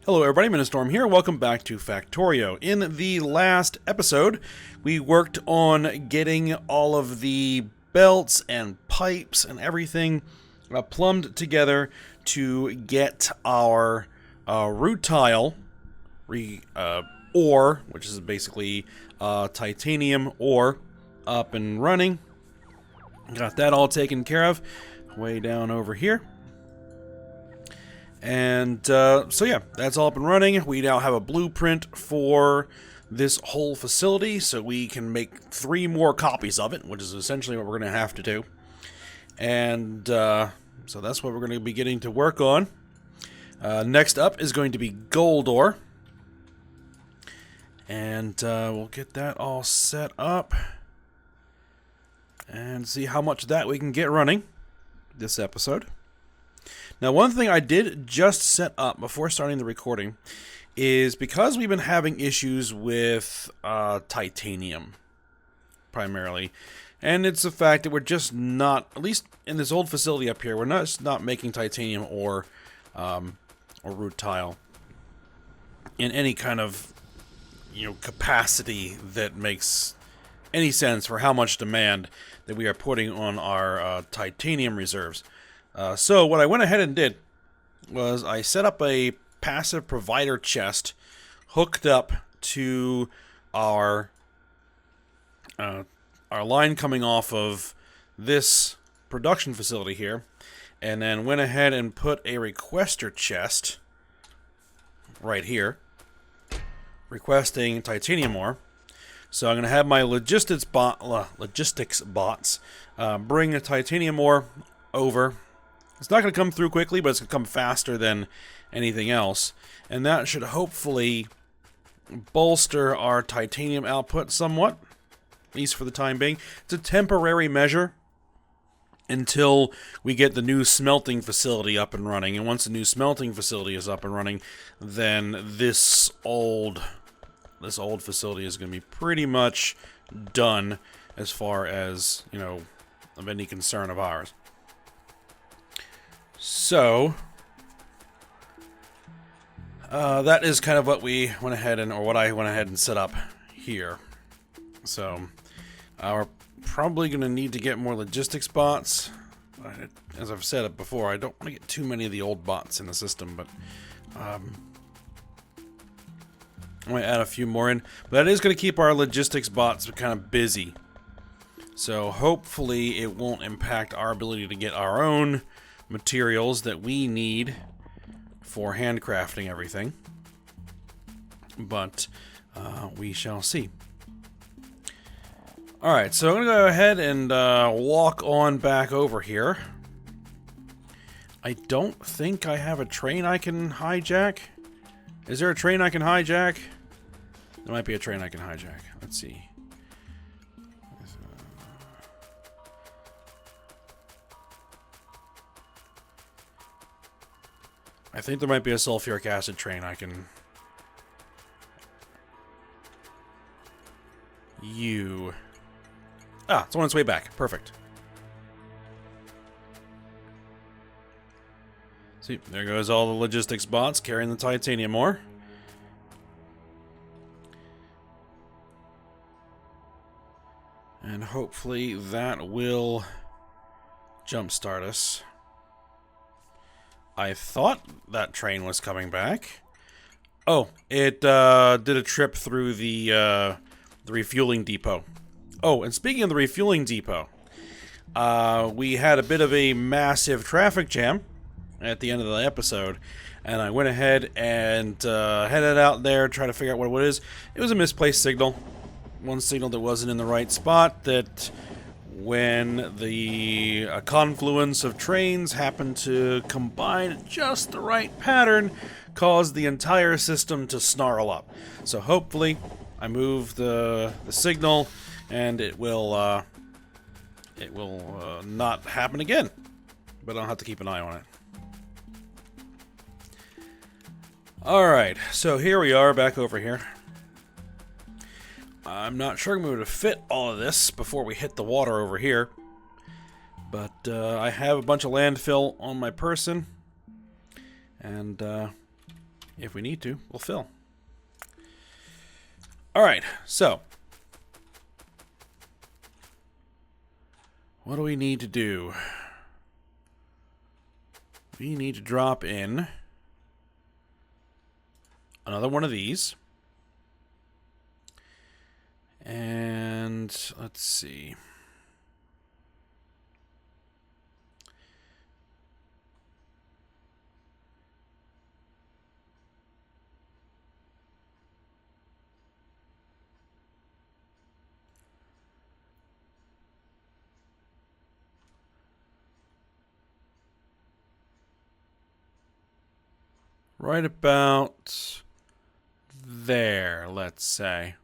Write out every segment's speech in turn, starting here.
Hello everybody, Ministorm here. Welcome back to Factorio. In the last episode, we worked on getting all of the belts and pipes and everything plumbed together to get our rutile ore, which is basically titanium ore, up and running. Got that all taken care of way down over here. And so yeah, that's all up and running. We now have a blueprint for this whole facility, so we can make 3 more copies of it, which is essentially what we're going to have to do. And so that's what we're going to be getting to work on. Next up is going to be gold ore. And we'll get that all set up and see how much of that we can get running this episode. Now, one thing I did just set up before starting the recording is because we've been having issues with titanium, primarily. And it's the fact that we're just not, at least in this old facility up here, we're not making titanium or rutile in any kind of, capacity that makes any sense for how much demand that we are putting on our titanium reserves. So what I went ahead and did was I set up a passive provider chest hooked up to our line coming off of this production facility here, and then went ahead and put a requester chest right here requesting titanium ore. So I'm going to have my logistics bots bring the titanium ore over. It's not going to come through quickly, but it's going to come faster than anything else. And that should hopefully bolster our titanium output somewhat, at least for the time being. It's a temporary measure until we get the new smelting facility up and running. And once the new smelting facility is up and running, then this old facility is going to be pretty much done as far as, of any concern of ours. So, that is kind of what we went ahead and, or what I went ahead and set up here. So, we're probably going to need to get more logistics bots. As I've said it before, I don't want to get too many of the old bots in the system, but I might add a few more in. But that is going to keep our logistics bots kind of busy. So, hopefully it won't impact our ability to get our own materials that we need for handcrafting everything, but we shall see. Alright, so I'm going to go ahead and walk on back over here. I don't think I have a train I can hijack. Is there a train I can hijack? There might be a train I can hijack. Let's see. I think there might be a sulfuric acid train I can... it's on its way back. Perfect. See, there goes all the logistics bots carrying the titanium ore. And hopefully that will jumpstart us. I thought that train was coming back. Oh, it did a trip through the refueling depot. Oh, and speaking of the refueling depot, we had a bit of a massive traffic jam at the end of the episode, and I went ahead and headed out there trying to figure out what it is. It was a misplaced signal. One signal that wasn't in the right spot, that when the confluence of trains happened to combine at just the right pattern, caused the entire system to snarl up. So hopefully I move the signal and it will not happen again, but I'll have to keep an eye on it. Alright, so here we are back over here. I'm not sure I'm going to fit all of this before we hit the water over here. But I have a bunch of landfill on my person. And If we need to, we'll fill. Alright, so. What do we need to do? We need to drop in another one of these. And let's see. Right about there, let's say.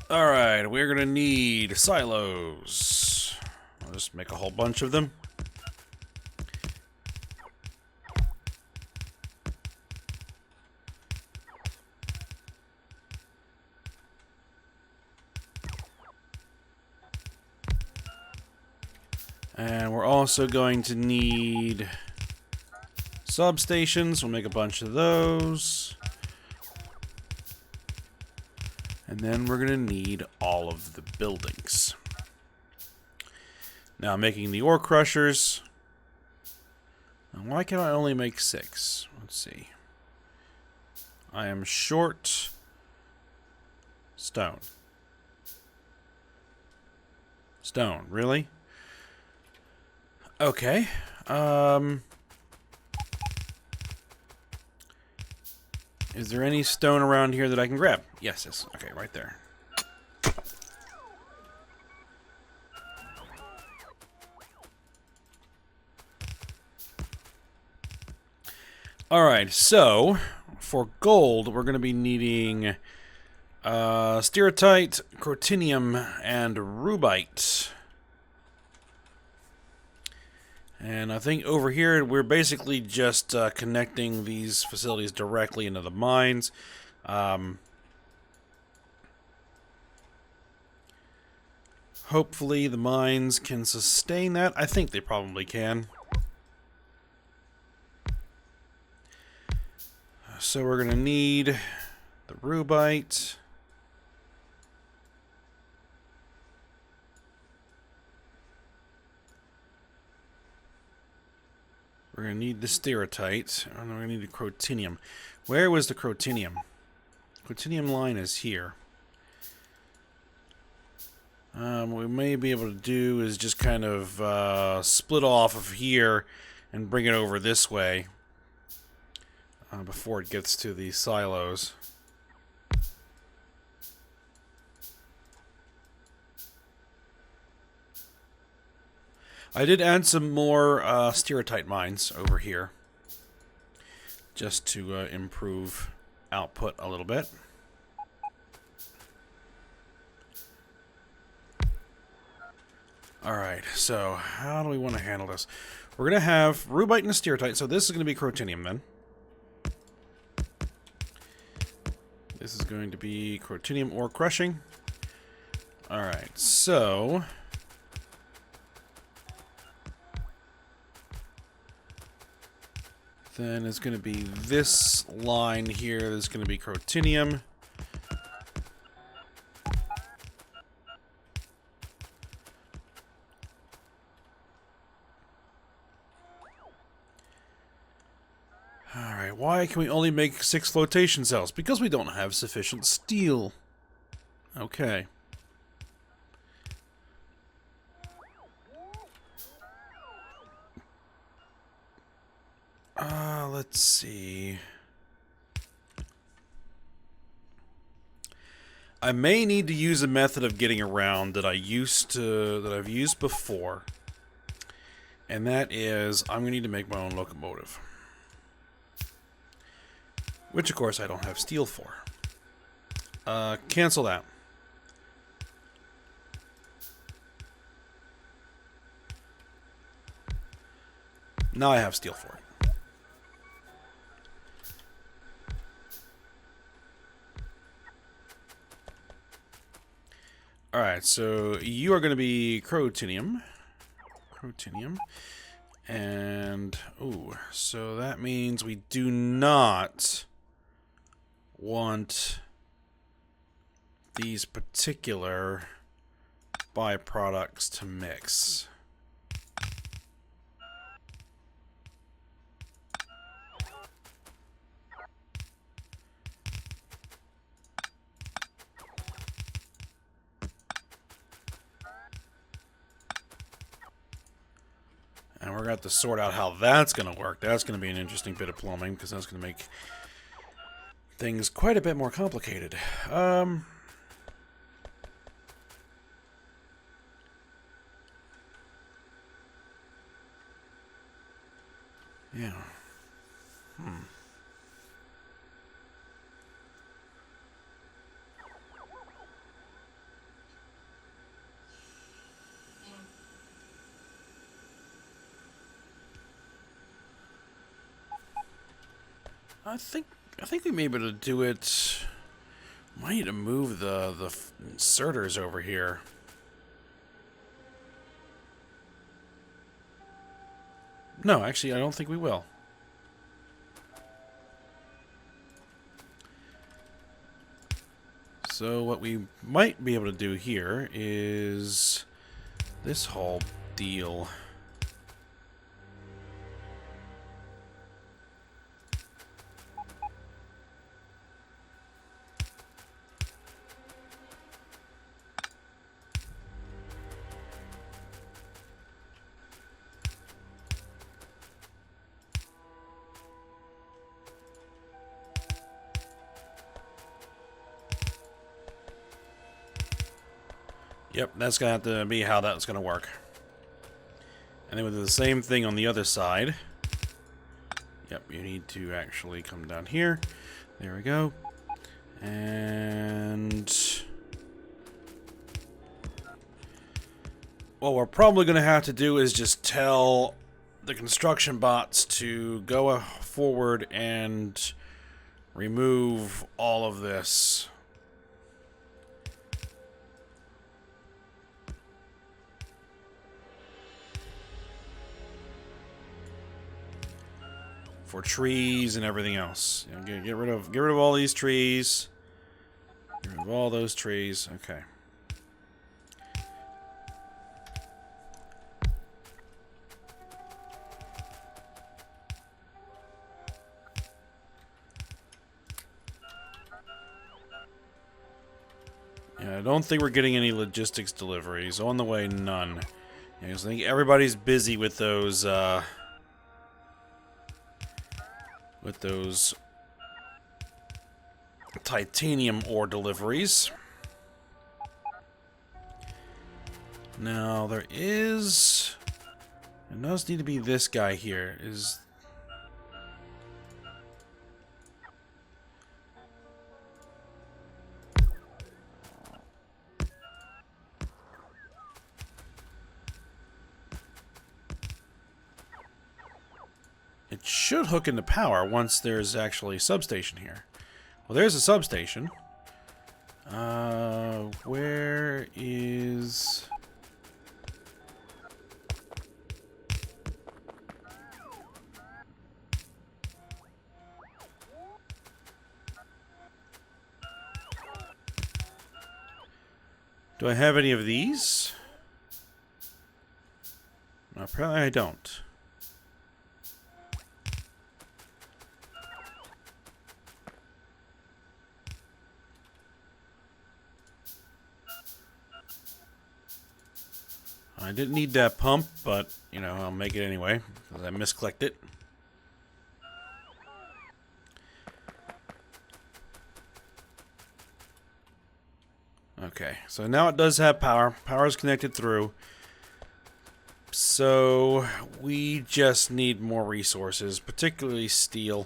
Alright, we're gonna need silos. I'll just make a whole bunch of them. And we're also going to need substations. We'll make a bunch of those. And then we're going to need all of the buildings. Now, making the ore crushers. And why can I only make 6? Let's see. I am short stone. Stone, really? Okay. Is there any stone around here that I can grab? Yes, yes. Okay, right there. Alright, so for gold, we're going to be needing steatite, crotinium, and rubite. And I think over here, we're basically just connecting these facilities directly into the mines. Hopefully the mines can sustain that. I think they probably can. So we're going to need the rubite. We're going to need the steatite, and we're going to need the crotinium. Where was the crotinium? Crotinium line is here. What we may be able to do is just kind of split off of here and bring it over this way before it gets to the silos. I did add some more steatite mines over here, just to improve output a little bit. Alright, so how do we want to handle this? We're going to have rubite and steatite, so this is going to be crotinium then. This is going to be crotinium ore crushing. Alright, so then it's going to be this line here. There's going to be crotinium. Alright, why can we only make 6 flotation cells? Because we don't have sufficient steel. Okay. Let's see. I may need to use a method of getting around that I've used before. And that is, I'm going to need to make my own locomotive. Which, of course, I don't have steel for. Cancel that. Now I have steel for it. Alright, so you are going to be Crotinium. Crotinium. And, ooh, so that means we do not want these particular byproducts to mix. And we're going to have to sort out how that's going to work. That's going to be an interesting bit of plumbing, because that's going to make things quite a bit more complicated. Yeah. I think we may be able to do it. Might need to move the inserters over here. No, actually, I don't think we will. So what we might be able to do here is this whole deal. Yep, that's going to have to be how that's going to work. And then we'll do the same thing on the other side. Yep, you need to actually come down here. There we go. And what we're probably going to have to do is just tell the construction bots to go forward and remove all of this. For trees and everything else. You know, get rid of all these trees. Get rid of all those trees. Okay. Yeah, I don't think we're getting any logistics deliveries. On the way, none. Yeah, 'cause I think everybody's busy with those titanium ore deliveries. Now there does need to be this guy here. It should hook into power once there's actually a substation here. Well, there's a substation. Where is... Do I have any of these? No, apparently I don't. I didn't need that pump, but, you know, I'll make it anyway, because I misclicked it. Okay, so now it does have power. Power is connected through. So we just need more resources, particularly steel.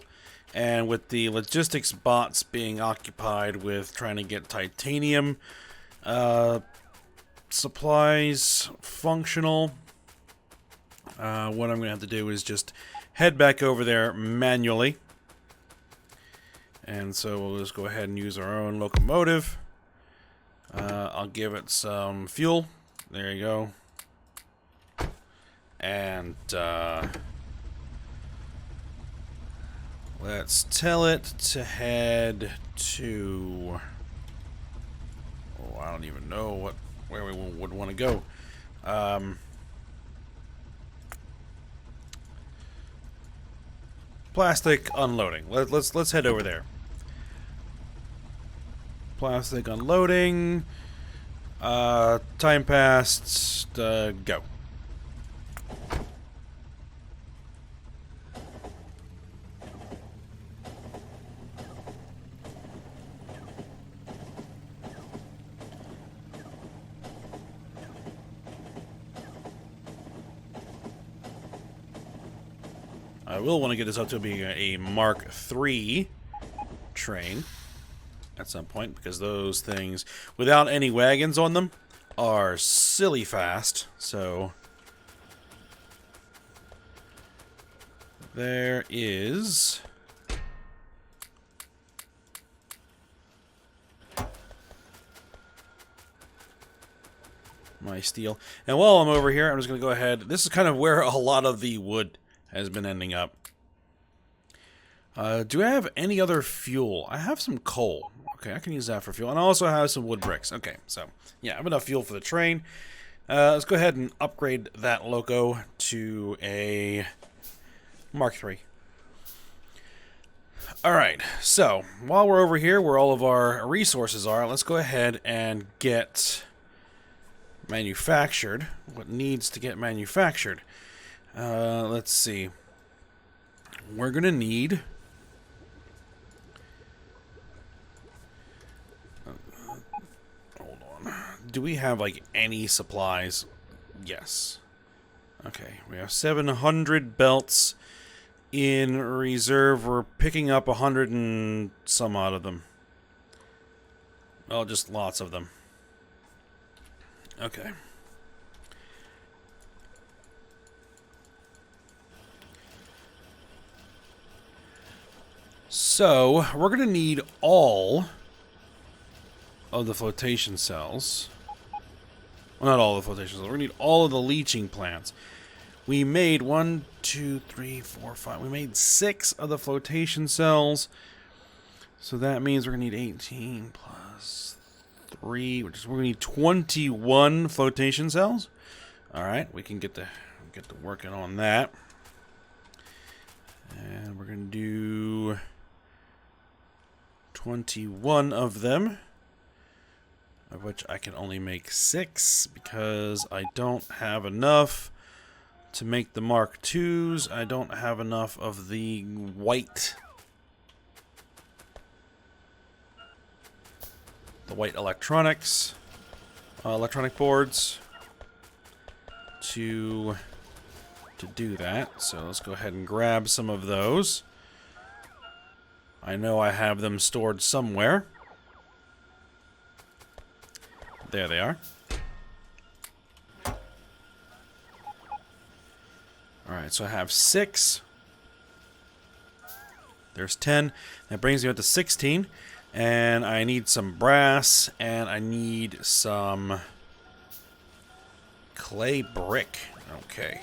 And with the logistics bots being occupied with trying to get titanium supplies functional, what I'm going to have to do is just head back over there manually. And so we'll just go ahead and use our own locomotive. I'll give it some fuel. There you go. And let's tell it to head to... Oh, I don't even know where we would want to go. Plastic unloading. Let's head over there. Plastic unloading. Time passed. Go. I will want to get this up to being a Mark III train at some point, because those things, without any wagons on them, are silly fast. So there is my steel. And while I'm over here, I'm just going to go ahead. This is kind of where a lot of the wood has been ending up. Do I have any other fuel? I have some coal. Okay, I can use that for fuel. And I also have some wood bricks. Okay, so, yeah, I have enough fuel for the train. Let's go ahead and upgrade that loco to a Mark III. Alright, so, while we're over here, where all of our resources are, let's go ahead and get manufactured what needs to get manufactured. Let's see. We're gonna need... hold on. Do we have, like, any supplies? Yes. Okay, we have 700 belts in reserve. We're picking up 100 and some odd of them. Well, just lots of them. Okay. So, we're going to need all of the flotation cells. Well, not all the flotation cells. We're going to need all of the leaching plants. We made 1, 2, 3, 4, 5. We made 6 of the flotation cells. So that means we're going to need 18 plus 3. We're going to need 21 flotation cells. Alright, we can get to working on that. And we're going to do 21 of them, of which I can only make 6 because I don't have enough to make the Mark IIs. I don't have enough of the white electronic boards to do that. So let's go ahead and grab some of those. I know I have them stored somewhere. There they are. Alright, so I have 6. There's 10. That brings me up to 16. And I need some brass, and I need some clay brick. Okay.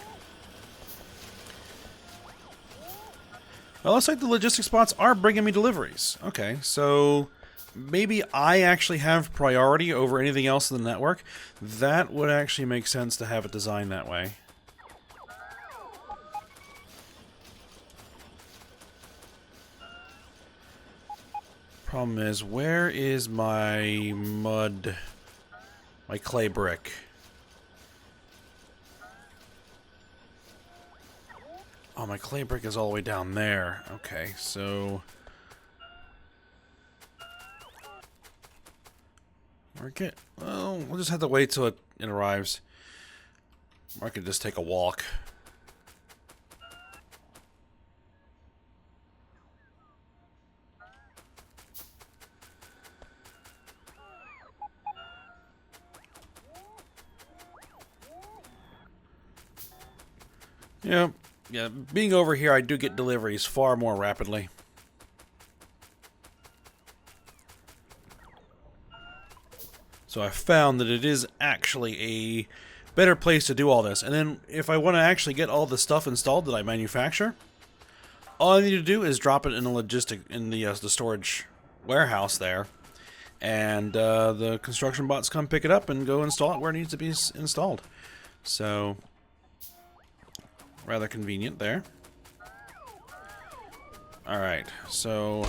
Well, looks like the logistics spots are bringing me deliveries. Okay, so maybe I actually have priority over anything else in the network. That would actually make sense to have it designed that way. Problem is, where is my clay brick? Oh, my clay brick is all the way down there. Okay, so... well, we'll just have to wait till it arrives. Or I could just take a walk. Yeah, being over here, I do get deliveries far more rapidly. So I found that it is actually a better place to do all this. And then if I want to actually get all the stuff installed that I manufacture, all I need to do is drop it in the storage warehouse there, and the construction bots come pick it up and go install it where it needs to be installed. So rather convenient there. Alright, so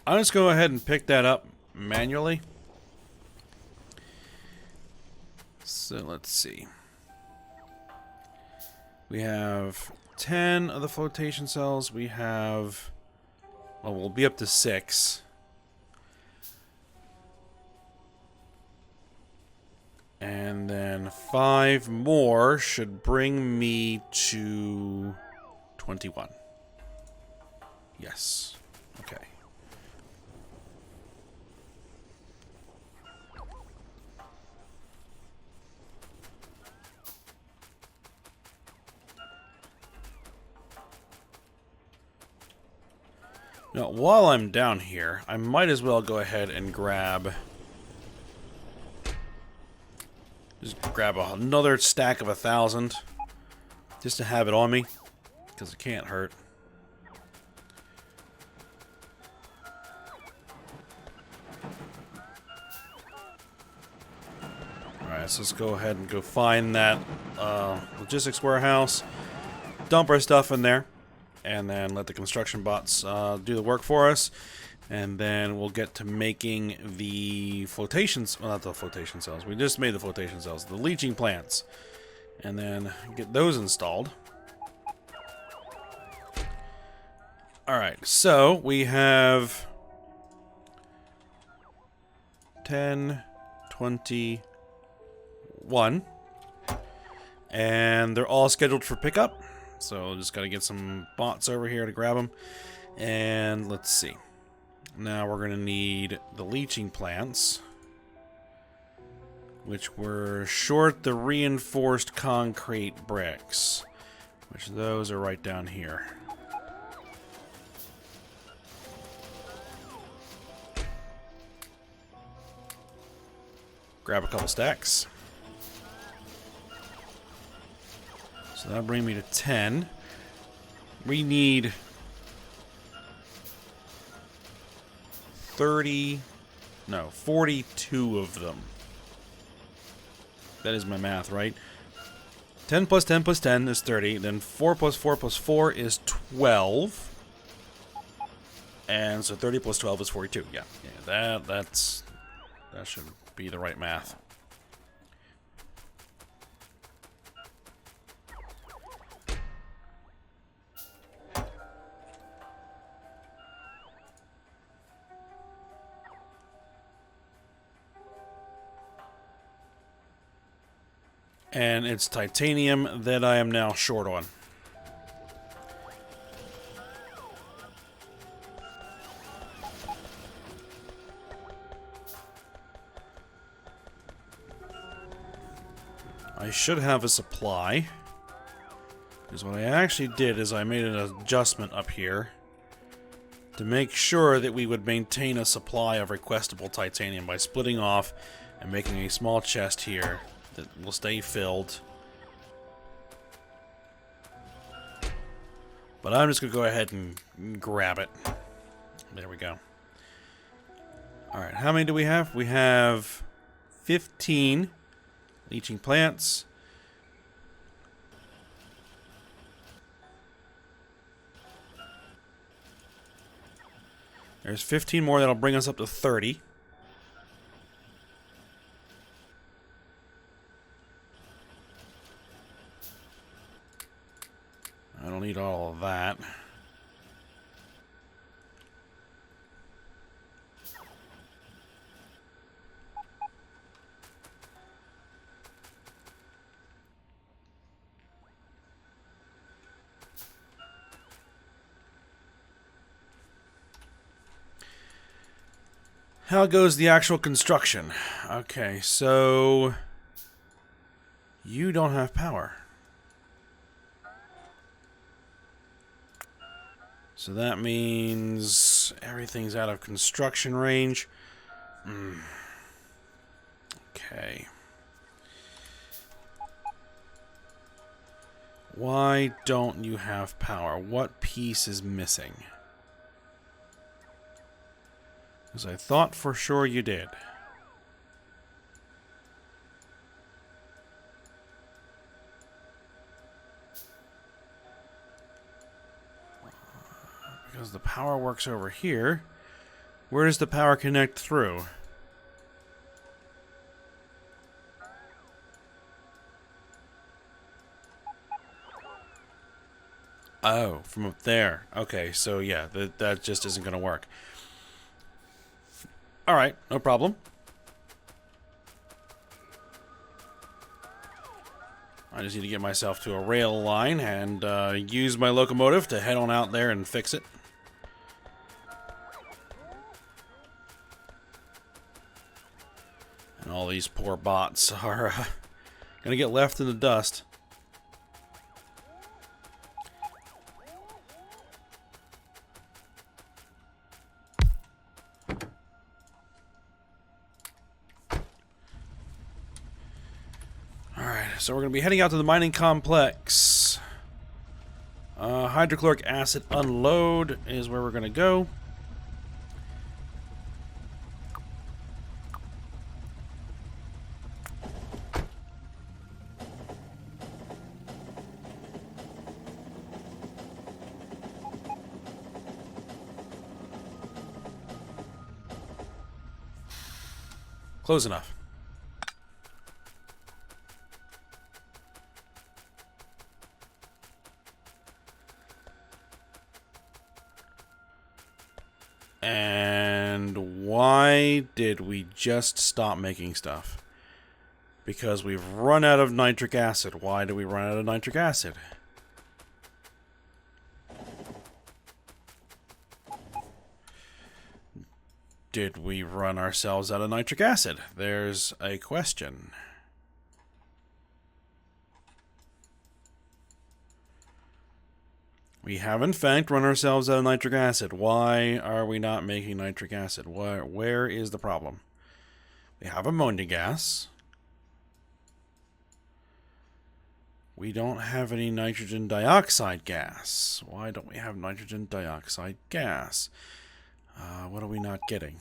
I'll just go ahead and pick that up manually. So let's see. We have 10 of the flotation cells. We have... well, we'll be up to 6. And then 5 more should bring me to 21. Yes. Okay. Now, while I'm down here, I might as well go ahead and grab... just grab another stack of 1,000. Just to have it on me. Because it can't hurt. Alright, so let's go ahead and go find that logistics warehouse. Dump our stuff in there. And then let the construction bots do the work for us. And then we'll get to making the flotations... well, not the flotation cells. We just made the flotation cells. The leaching plants. And then get those installed. Alright, so we have 10, 21. And they're all scheduled for pickup. So just got to get some bots over here to grab them. And let's see. Now we're going to need the leaching plants, which were short the reinforced concrete bricks, which those are right down here. Grab a couple stacks. So that'll bring me to 10. We need 42 of them. That is my math, right? 10 plus 10 plus 10 is 30. Then 4 plus 4 plus 4 is 12. And so 30 plus 12 is 42. Yeah, that should be the right math. And it's titanium that I am now short on. I should have a supply. Because what I actually did is I made an adjustment up here to make sure that we would maintain a supply of requestable titanium by splitting off and making a small chest here that will stay filled. But I'm just going to go ahead and grab it. There we go. Alright, how many do we have? We have 15 leaching plants. There's 15 more that'll bring us up to 30. I don't need all of that. How goes the actual construction? Okay, so you don't have power. So that means everything's out of construction range. Okay. Why don't you have power? What piece is missing? Because I thought for sure you did. Because the power works over here. Where does the power connect through? Oh, from up there. Okay, so yeah, that just isn't going to work. Alright, no problem. I just need to get myself to a rail line and use my locomotive to head on out there and fix it. And all these poor bots are going to get left in the dust. So we're going to be heading out to the mining complex. Hydrochloric acid unload is where we're going to go. Close enough. And why did we just stop making stuff? Because we've run out of nitric acid. Why do we run out of nitric acid? Did we run ourselves out of nitric acid? There's a question. We have, in fact, run ourselves out of nitric acid. Why are we not making nitric acid? Where is the problem? We have ammonia gas. We don't have any nitrogen dioxide gas. Why don't we have nitrogen dioxide gas? What are we not getting?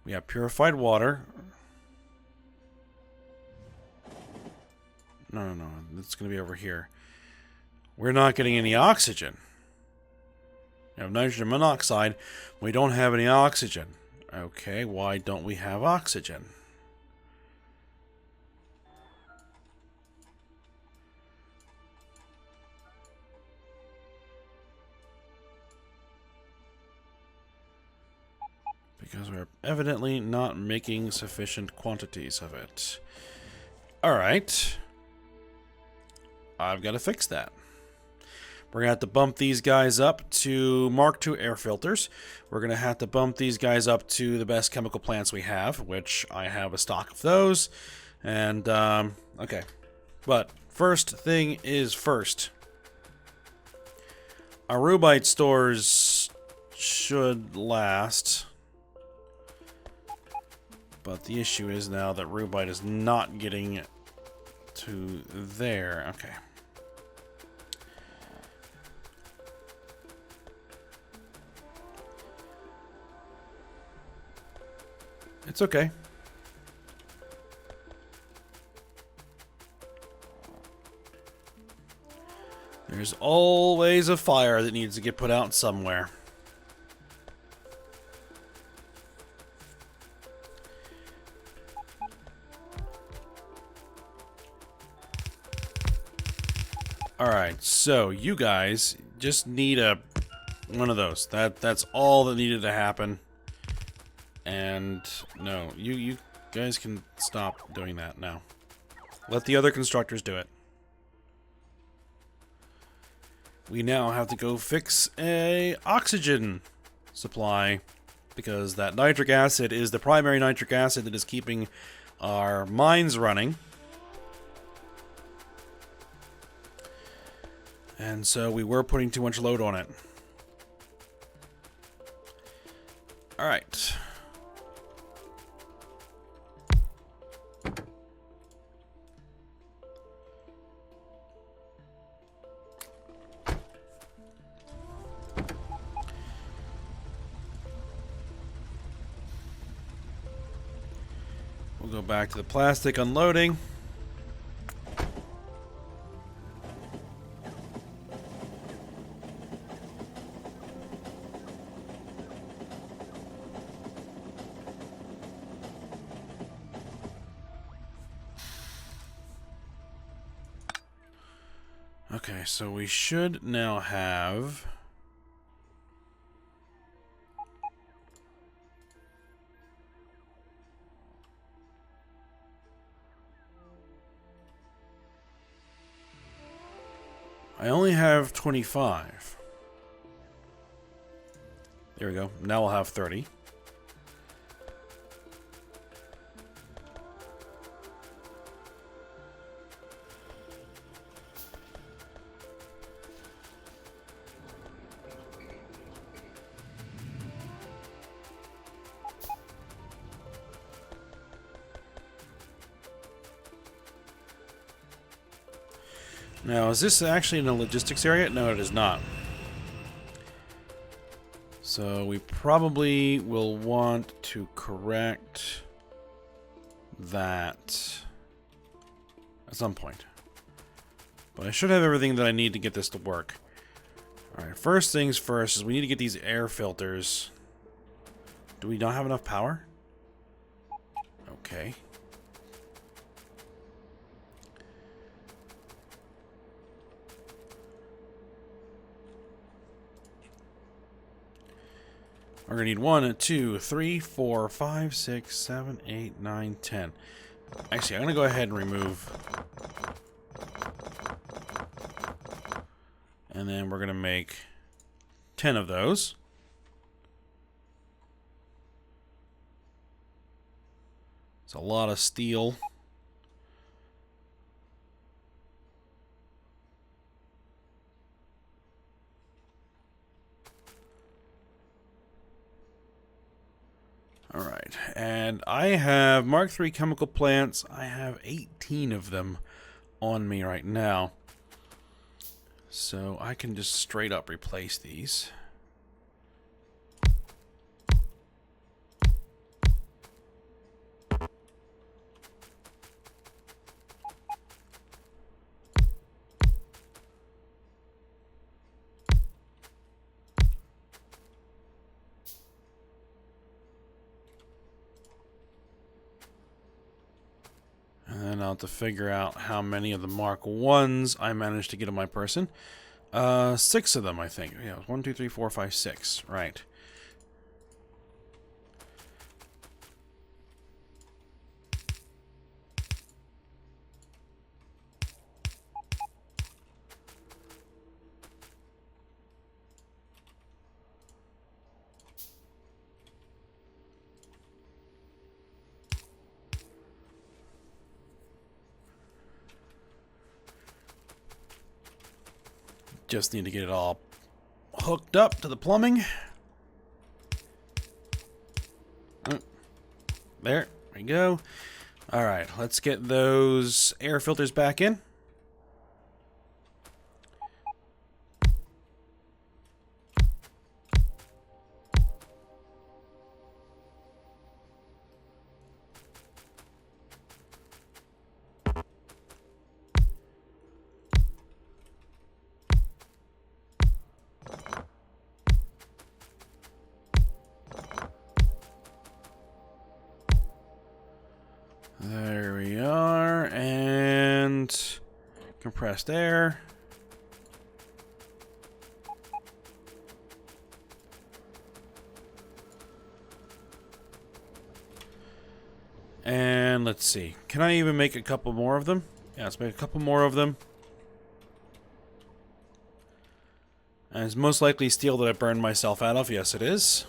We have purified water. No. It's going to be over here. We're not getting any oxygen. We have nitrogen monoxide. We don't have any oxygen. Okay, why don't we have oxygen? Because we're evidently not making sufficient quantities of it. Alright. I've got to fix that. We're going to have to bump these guys up to Mark II air filters. We're going to have to bump these guys up to the best chemical plants we have, which I have a stock of those. And, okay. But first thing is first. Our rubite stores should last. But the issue is now that rubite is not getting to there. Okay. It's okay. There's always a fire that needs to get put out somewhere. Alright, so you guys just need one of those. That's all that needed to happen. And no, you guys can stop doing that now. Let the other constructors do it. We now have to go fix a oxygen supply because that nitric acid is the primary nitric acid that is keeping our mines running. And so we were putting too much load on it. Alright. go back to the plastic unloading. Okay, so we should now have... I only have 25. There we go. Now we'll have 30. Now, is this actually in a logistics area? No, it is not. So we probably will want to correct that at some point. But I should have everything that I need to get this to work. Alright, first things first is we need to get these air filters. Do we not have enough power? Okay. We're going to need 1, 2, 3, 4, 5, 6, 7, 8, 9, 10. Actually, I'm going to go ahead and remove. And then we're going to make 10 of those. It's a lot of steel. Alright, and I have Mark III chemical plants. I have 18 of them on me right now. So I can just straight up replace these. And then I'll have to figure out how many of the Mark 1s I managed to get on my person. 6 of them, I think. Yeah, 1, 2, 3, 4, 5, 6. Right. Just need to get it all hooked up to the plumbing. Oh, there we go. Alright, let's get those air filters back in. There we are, and compressed air. And let's see, can I even make a couple more of them? Yeah, let's make a couple more of them. And it's most likely steel that I burned myself out of. Yes, it is.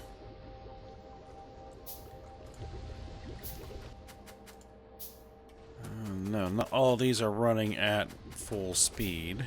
No, not all these are running at full speed.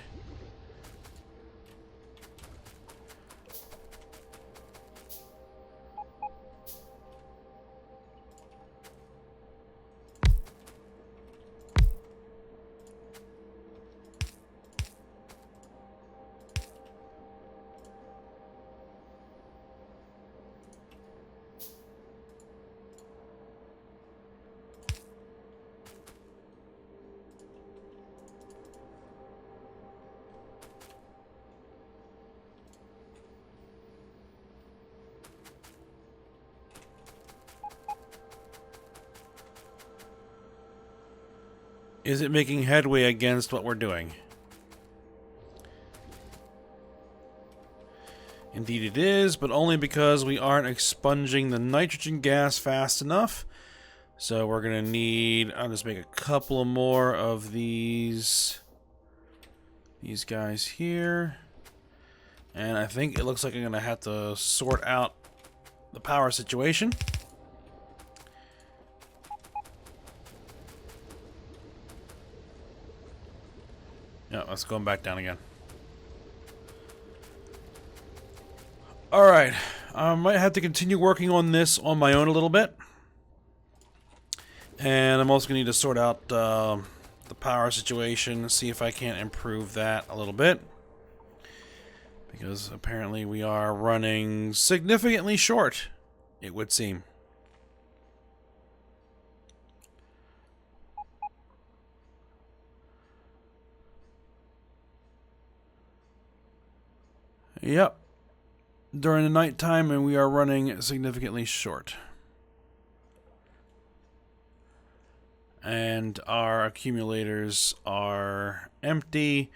Is it making headway against what we're doing? Indeed it is, but only because we aren't expunging the nitrogen gas fast enough. So we're going to need... I'll just make a couple more of these guys here. And I think it looks like I'm going to have to sort out the power situation. Yeah, let's go back down again. Alright, I might have to continue working on this on my own a little bit. And I'm also going to need to sort out the power situation, see if I can't improve that a little bit. Because apparently we are running significantly short, it would seem. Yep. During the nighttime, and we are running significantly short. And our accumulators are empty.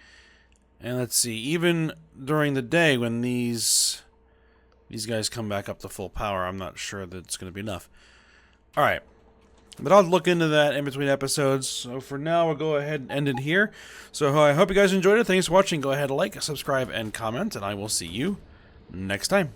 And let's see, even during the day when these guys come back up to full power, I'm not sure that it's going to be enough. Alright. But I'll look into that in between episodes. So for now, we'll go ahead and end it here. So I hope you guys enjoyed it. Thanks for watching. Go ahead and like, subscribe, and comment. And I will see you next time.